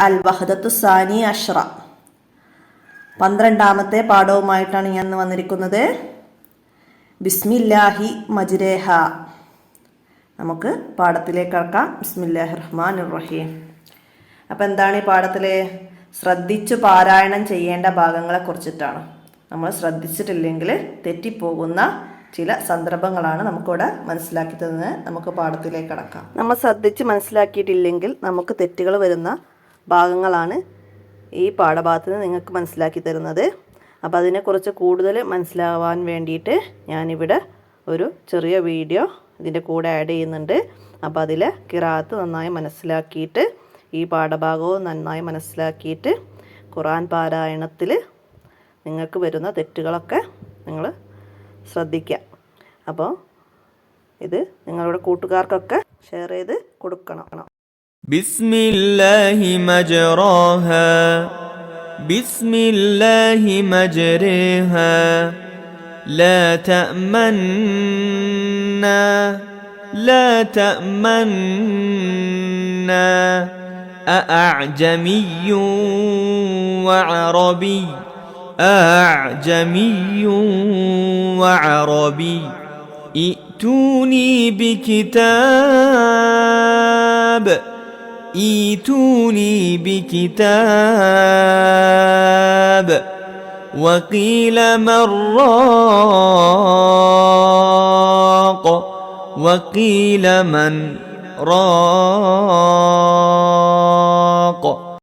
അൽ വഹദത്തു സാനി അഷ്റ 12ാമത്തെ പാഠവുമായിട്ടാണ് ഞാൻ വന്നിരിക്കുന്നത്. ബിസ്മില്ലാഹി മജ്രേഹ. നമുക്ക് പാഠത്തിലേക്ക് കടക്കാം. ബിസ്മില്ലാഹിർ റഹ്മാനിർ റഹീം. അപ്പം എന്താണ് ഈ പാഠത്തിലെ ശ്രദ്ധിച്ചു പാരായണം ചെയ്യേണ്ട ഭാഗങ്ങളെ കുറിച്ചിട്ടാണ്. നമ്മൾ ശ്രദ്ധിച്ചിട്ടില്ലെങ്കിൽ തെറ്റിപ്പോകുന്ന ചില സന്ദർഭങ്ങളാണ് നമുക്കിവിടെ മനസ്സിലാക്കി തന്നത്. നമുക്ക് പാഠത്തിലേക്ക് കടക്കാം. നമ്മൾ ശ്രദ്ധിച്ച് മനസ്സിലാക്കിയിട്ടില്ലെങ്കിൽ നമുക്ക് തെറ്റുകൾ വരുന്ന ഭാഗങ്ങളാണ് ഈ പാഠഭാഗത്ത് നിന്ന് നിങ്ങൾക്ക് മനസ്സിലാക്കി തരുന്നത്. അപ്പോൾ അതിനെക്കുറിച്ച് കൂടുതൽ മനസ്സിലാവാൻ വേണ്ടിയിട്ട് ഞാനിവിടെ ഒരു ചെറിയ വീഡിയോ ഇതിൻ്റെ കൂടെ ആഡ് ചെയ്യുന്നുണ്ട്. അപ്പോൾ അതിൽ ഖിറാഅത്ത് നന്നായി മനസ്സിലാക്കിയിട്ട് ഈ പാഠഭാഗവും നന്നായി മനസ്സിലാക്കിയിട്ട് ഖുർആൻ പാരായണത്തിൽ നിങ്ങൾക്ക് വരുന്ന തെറ്റുകളൊക്കെ നിങ്ങൾ ശ്രദ്ധിക്കുക. അപ്പോൾ ഇത് നിങ്ങളുടെ കൂട്ടുകാർക്കൊക്കെ ഷെയർ ചെയ്ത് കൊടുക്കണം. ബിസ്മില്ലാഹി മജ്റാഹാ ബിസ്മില്ലാഹി മജ്രേഹാ ലാ തഅമന്നാ അഅഅജമിയ്യു വഅറബി أعجمي وعربي ائتوني بكتاب وقيل من راق وقيل من راق